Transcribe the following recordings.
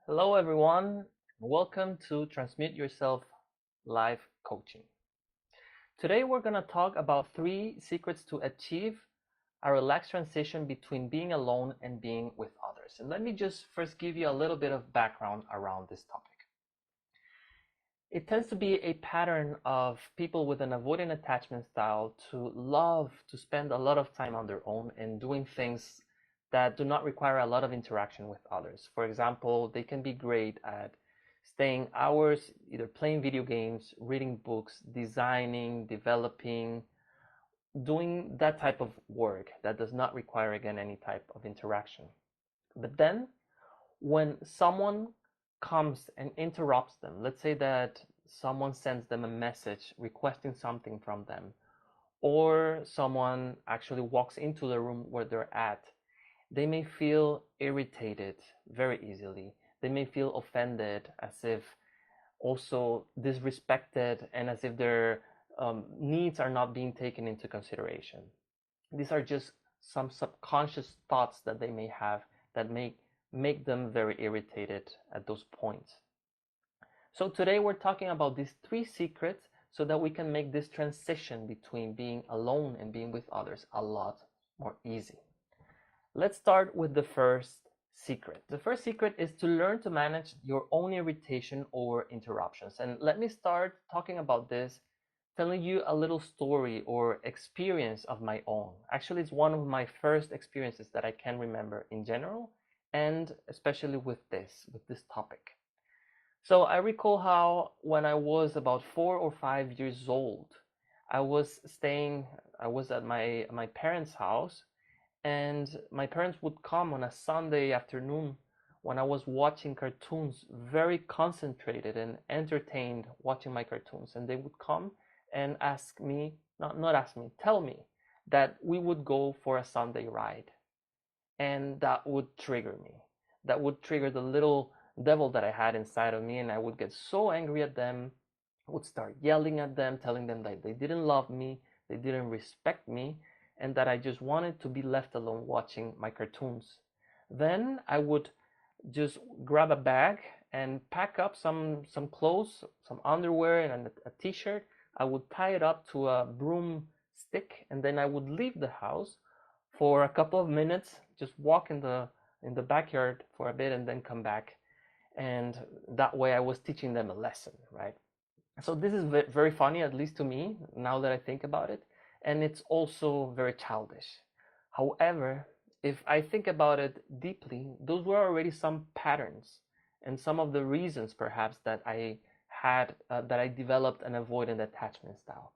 Hello, everyone. Welcome to Transmute Yourself Live Coaching. Today, we're going to talk about 3 secrets to achieve a relaxed transition between being alone and being with others. And let me just first give you a little bit of background around this topic. It tends to be a pattern of people with an avoidant attachment style to love to spend a lot of time on their own and doing things that do not require a lot of interaction with others. For example, they can be great at staying hours either playing video games, reading books, designing, developing, doing that type of work that does not require, again, any type of interaction. But then when someone comes and interrupts them, let's say that someone sends them a message requesting something from them, or someone actually walks into the room where they're at, they may feel irritated very easily. They may feel offended, as if also disrespected, and as if their needs are not being taken into consideration. These are just some subconscious thoughts that they may have that make them very irritated at those points. So today we're talking about these 3 secrets so that we can make this transition between being alone and being with others a lot more easy. Let's start with the first secret. The first secret is to learn to manage your own irritation or interruptions. And let me start talking about this, telling you a little story or experience of my own. Actually, it's one of my first experiences that I can remember in general, and especially with this topic. So I recall how when I was about 4 or 5 years old, I was at my parents' house, and my parents would come on a Sunday afternoon when I was watching cartoons, very concentrated and entertained watching my cartoons, and they would come and ask me, not ask me, tell me that we would go for a Sunday ride. And that would trigger me. That would trigger the little devil that I had inside of me, and I would get so angry at them. I would start yelling at them, telling them that they didn't love me, they didn't respect me, and that I just wanted to be left alone watching my cartoons. Then I would just grab a bag and pack up some clothes, some underwear and a t-shirt. I would tie it up to a broomstick, and then I would leave the house for a couple of minutes, just walk in the backyard for a bit and then come back. And that way I was teaching them a lesson, right? So this is very funny, at least to me, now that I think about it. And it's also very childish. However, if I think about it deeply, those were already some patterns and some of the reasons perhaps that I developed an avoidant attachment style.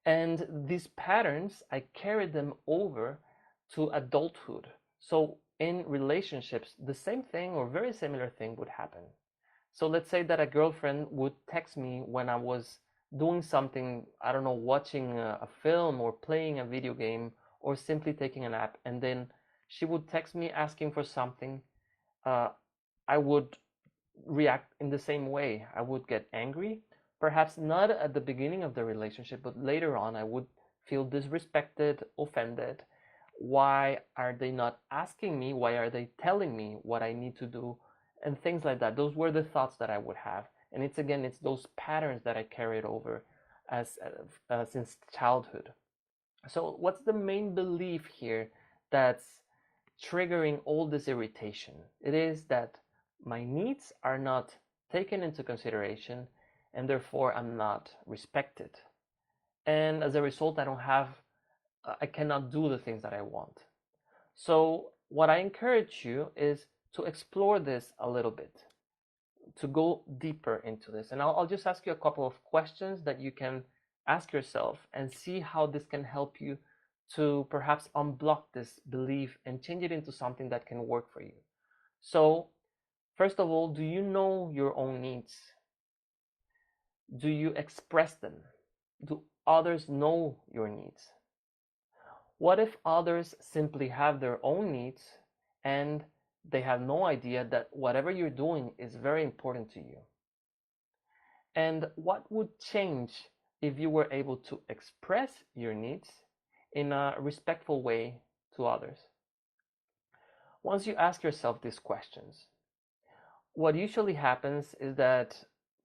And these patterns, I carried them over to adulthood. So in relationships, the same thing or very similar thing would happen. So let's say that a girlfriend would text me when I was doing something, I don't know, watching a film or playing a video game or simply taking a nap, and then she would text me asking for something. I would react in the same way. I would get angry, perhaps not at the beginning of the relationship, but later on I would feel disrespected, offended. Why are they not asking me? Why are they telling me what I need to do? And things like that. Those were the thoughts that I would have. And it's those patterns that I carried over since childhood. So what's the main belief here that's triggering all this irritation? It is that my needs are not taken into consideration, and therefore I'm not respected. And as a result, I cannot do the things that I want. So what I encourage you is to explore this a little bit, to go deeper into this. And I'll just ask you a couple of questions that you can ask yourself and see how this can help you to perhaps unblock this belief and change it into something that can work for you. So, first of all, do you know your own needs? Do you express them? Do others know your needs? What if others simply have their own needs and they have no idea that whatever you're doing is very important to you? And what would change if you were able to express your needs in a respectful way to others? Once you ask yourself these questions, what usually happens is that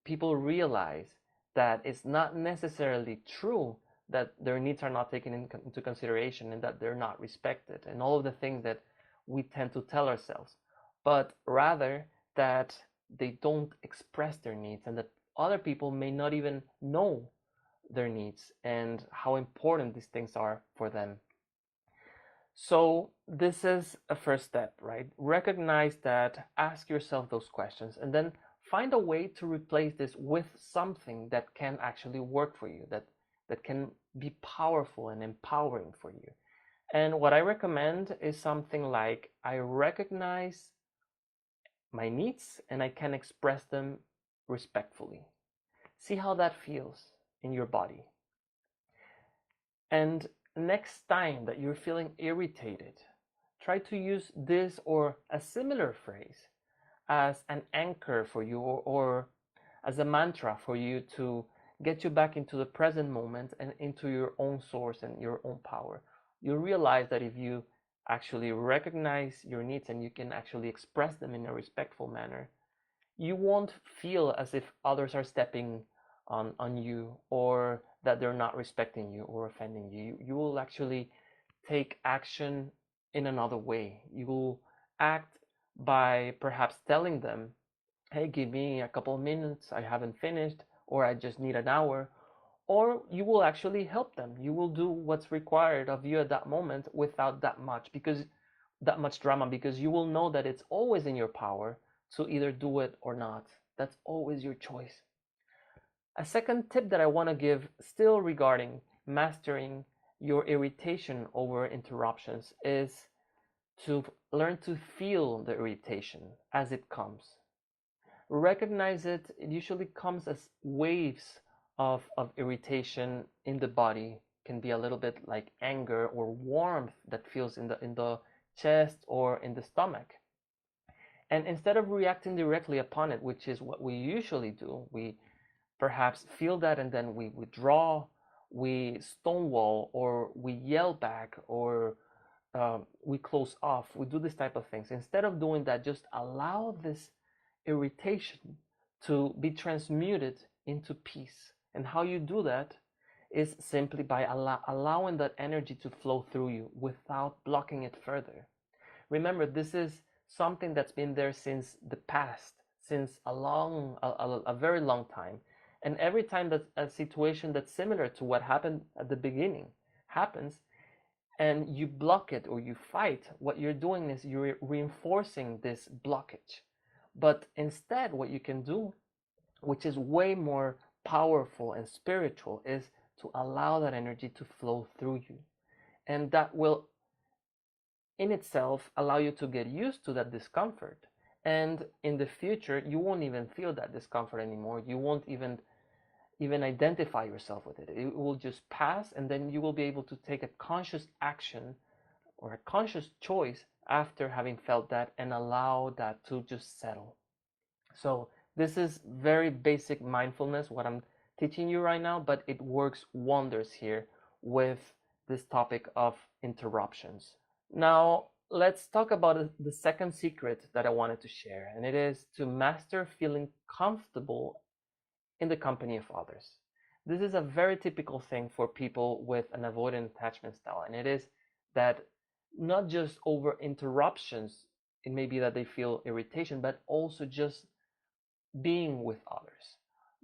people realize that it's not necessarily true that their needs are not taken into consideration and that they're not respected and all of the things that we tend to tell ourselves, but rather that they don't express their needs and that other people may not even know their needs and how important these things are for them. So this is a first step, right? Recognize that, ask yourself those questions, and then find a way to replace this with something that can actually work for you, that can be powerful and empowering for you. And what I recommend is something like, I recognize my needs and I can express them respectfully. See how that feels in your body. And next time that you're feeling irritated, try to use this or a similar phrase as an anchor for you, or as a mantra for you to get you back into the present moment and into your own source and your own power. You'll realize that if you actually recognize your needs and you can actually express them in a respectful manner, you won't feel as if others are stepping on you, or that they're not respecting you or offending you. You will actually take action in another way. You will act by perhaps telling them, hey, give me a couple of minutes, I haven't finished, or I just need an hour. Or you will actually help them. You will do what's required of you at that moment without that much drama, because you will know that it's always in your power to either do it or not. That's always your choice. A second tip that I want to give, still regarding mastering your irritation over interruptions, is to learn to feel the irritation as it comes. Recognize it. It usually comes as waves of irritation in the body. Can be a little bit like anger or warmth that feels in the chest or in the stomach. And instead of reacting directly upon it, which is what we usually do, we perhaps feel that and then we withdraw, we stonewall, or we yell back, or we close off. We do this type of things. Instead of doing that, just allow this irritation to be transmuted into peace. And how you do that is simply by allowing that energy to flow through you without blocking it further. Remember, this is something that's been there since the past, since a very long time. And every time that a situation that's similar to what happened at the beginning happens, and you block it or you fight, what you're doing is you're reinforcing this blockage. But instead, what you can do, which is way more powerful and spiritual, is to allow that energy to flow through you. And that will, in itself, allow you to get used to that discomfort. And in the future, you won't even feel that discomfort anymore. You won't even identify yourself with it. It will just pass, and then you will be able to take a conscious action or a conscious choice after having felt that, and allow that to just settle. So this is very basic mindfulness, what I'm teaching you right now, but it works wonders here with this topic of interruptions. Now, let's talk about the second secret that I wanted to share, and it is to master feeling comfortable in the company of others. This is a very typical thing for people with an avoidant attachment style, and it is that not just over interruptions, it may be that they feel irritation, but also just being with others.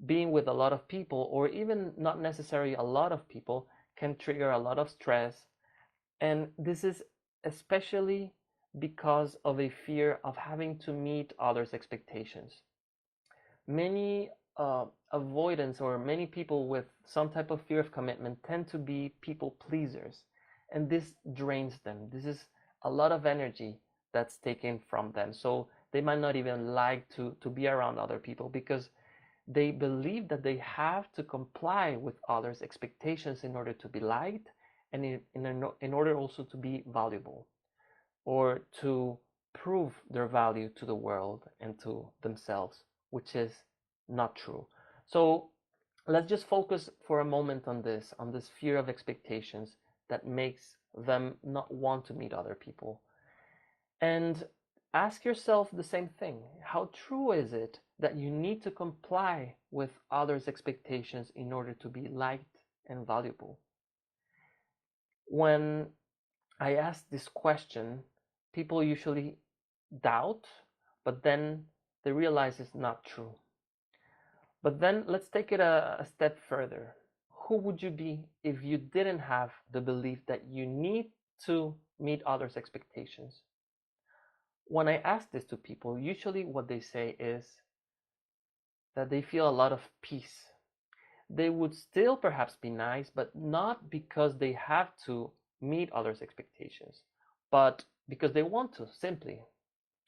Being with a lot of people, or even not necessarily a lot of people, can trigger a lot of stress. And this is especially because of a fear of having to meet others' expectations. Many avoidance, or many people with some type of fear of commitment, tend to be people pleasers, and this drains them. This is a lot of energy that's taken from them, so they might not even like to be around other people, because they believe that they have to comply with others' expectations in order to be liked, and in order also to be valuable, or to prove their value to the world and to themselves, which is not true. So let's just focus for a moment on this fear of expectations that makes them not want to meet other people. And ask yourself the same thing. How true is it that you need to comply with others' expectations in order to be liked and valuable? When I ask this question, people usually doubt, but then they realize it's not true. But then let's take it a step further. Who would you be if you didn't have the belief that you need to meet others' expectations? When I ask this to people, usually what they say is that they feel a lot of peace. They would still perhaps be nice, but not because they have to meet others' expectations, but because they want to, simply,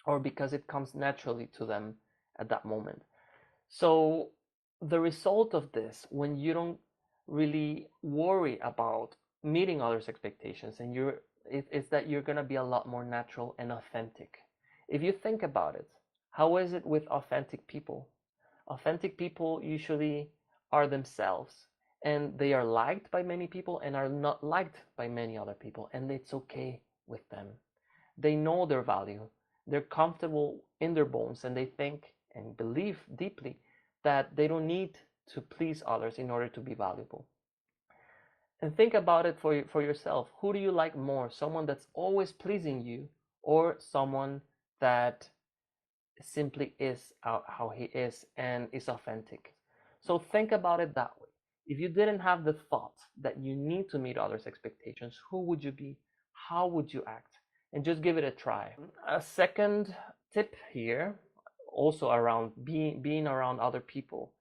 or because it comes naturally to them at that moment. So the result of this, when you don't really worry about meeting others' expectations, and it's that you're gonna be a lot more natural and authentic. If you think about it, how is it with authentic people? Authentic people usually are themselves, and they are liked by many people and are not liked by many other people, and it's okay with them. They know their value, they're comfortable in their bones, and they think and believe deeply that they don't need to please others in order to be valuable. And think about it for yourself. Who do you like more? Someone that's always pleasing you, or someone that simply is how he is and is authentic? So think about it that way. If you didn't have the thought that you need to meet others' expectations, who would you be? How would you act? And just give it a try. A second tip here, also around being around other people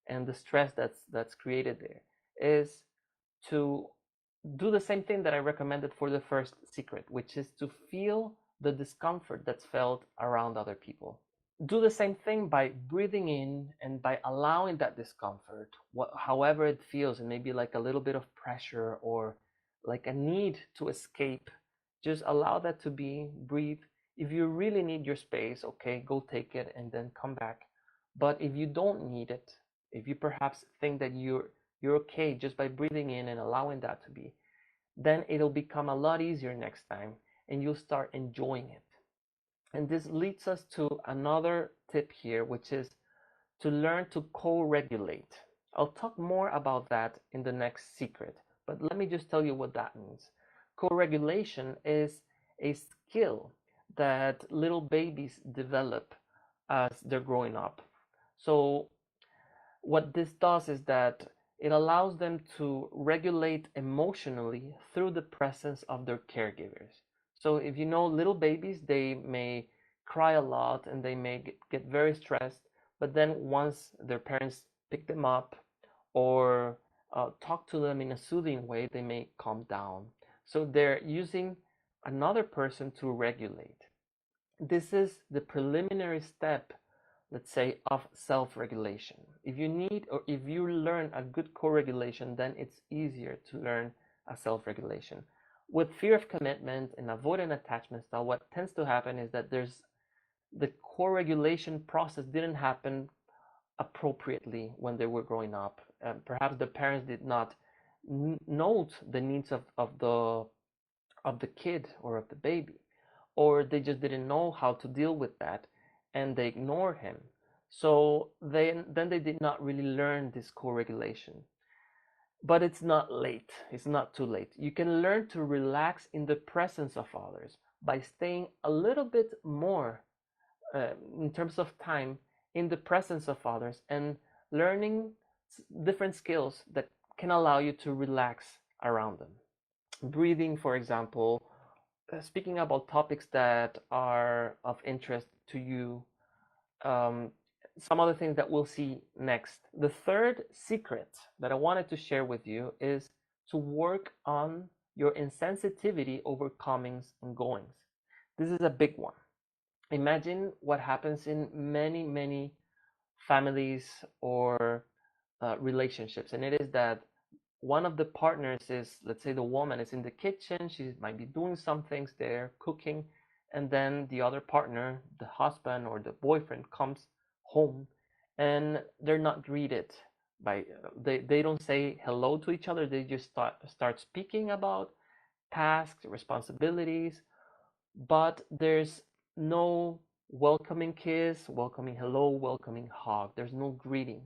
and the stress that's created there, is to do the same thing that I recommended for the first secret, which is to feel the discomfort that's felt around other people. Do the same thing by breathing in and by allowing that discomfort, however it feels, and maybe like a little bit of pressure or like a need to escape. Just allow that to be, breathe. If you really need your space, okay, go take it and then come back. But if you don't need it, if you perhaps think that you're okay just by breathing in and allowing that to be, then it'll become a lot easier next time and you'll start enjoying it. And this leads us to another tip here, which is to learn to co-regulate. I'll talk more about that in the next secret, but let me just tell you what that means. Co-regulation is a skill that little babies develop as they're growing up. So what this does is that it allows them to regulate emotionally through the presence of their caregivers. So if you know little babies, they may cry a lot and they may get very stressed, but then once their parents pick them up or talk to them in a soothing way, they may calm down. So they're using another person to regulate. This is the preliminary step, let's say, of self-regulation. If you need or if you learn a good co-regulation, then it's easier to learn a self-regulation. With fear of commitment and avoidant attachment style, what tends to happen is that the co-regulation process didn't happen appropriately when they were growing up. Perhaps the parents did not note the needs of the kid or of the baby, or they just didn't know how to deal with that and they ignore him. So then they did not really learn this co-regulation. But it's not late. It's not too late. You can learn to relax in the presence of others by staying a little bit more in terms of time in the presence of others and learning different skills that can allow you to relax around them. Breathing, for example, speaking about topics that are of interest to you, some other things that we'll see next. The third secret that I wanted to share with you is to work on your insensitivity over comings and goings. This is a big one. Imagine what happens in many, many families or relationships, and it is that one of the partners is, let's say the woman is in the kitchen, she might be doing some things there, cooking, and then the other partner, the husband or the boyfriend, comes home and they're not greeted by, they don't say hello to each other, they just start speaking about tasks, responsibilities, but there's no welcoming kiss, welcoming hello, welcoming hug. There's no greeting.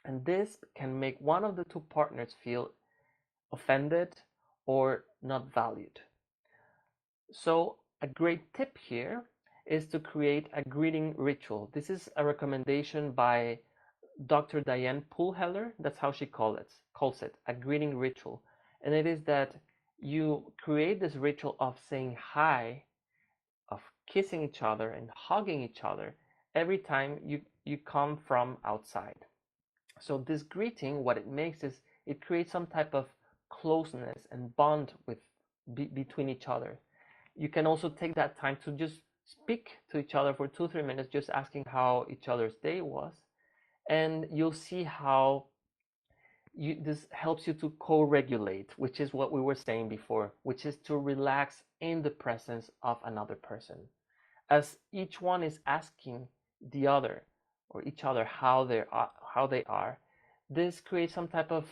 And this can make one of the two partners feel offended or not valued. So a great tip here is to create a greeting ritual. This is a recommendation by Dr. Diane Poolheller. That's how she calls it, a greeting ritual. And it is that you create this ritual of saying hi, of kissing each other and hugging each other every time you come from outside. So this greeting, what it makes is it creates some type of closeness and bond between each other. You can also take that time to just speak to each other for 2-3 minutes, just asking how each other's day was, and you'll see how this helps you to co-regulate, which is what we were saying before, which is to relax in the presence of another person. As each one is asking the other or each other how they are, this creates some type of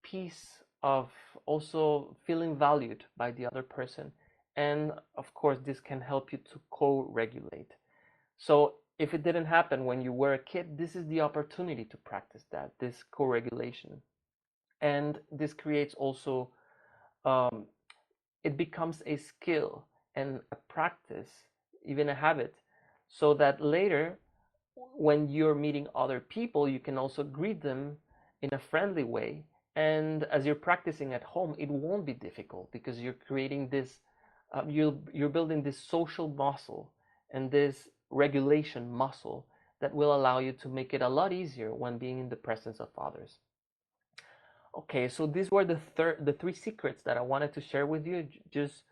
peace, of also feeling valued by the other person. And of course, this can help you to co-regulate. So if it didn't happen when you were a kid, this is the opportunity to practice that, this co-regulation. And this creates also, it becomes a skill and a practice, even a habit, so that later, when you're meeting other people, you can also greet them in a friendly way. And as you're practicing at home, it won't be difficult because you're creating this, you're building this social muscle and this regulation muscle that will allow you to make it a lot easier when being in the presence of others. Okay, so these were the three secrets that I wanted to share with you. Just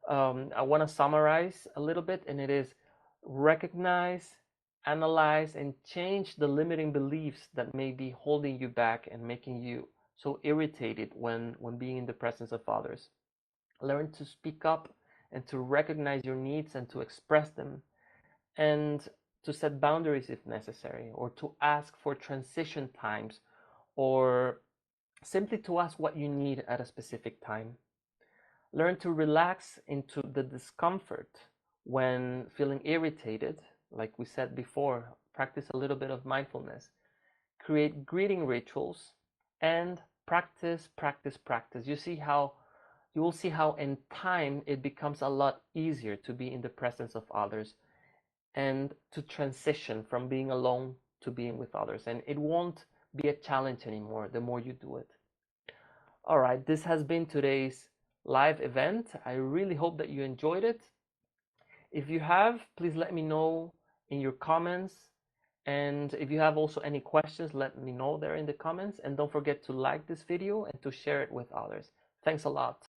I want to summarize a little bit, and it is recognize, analyze, and change the limiting beliefs that may be holding you back and making you so irritated when being in the presence of others. Learn to speak up and to recognize your needs and to express them, and to set boundaries if necessary, or to ask for transition times, or simply to ask what you need at a specific time. Learn to relax into the discomfort when feeling irritated. Like we said before, practice a little bit of mindfulness. Create greeting rituals and practice, practice, practice. You will see how in time it becomes a lot easier to be in the presence of others and to transition from being alone to being with others. And it won't be a challenge anymore the more you do it. All right, this has been today's live event. I really hope that you enjoyed it. If you have, please let me know in your comments. And if you have also any questions, let me know there in the comments. And don't forget to like this video and to share it with others. Thanks a lot.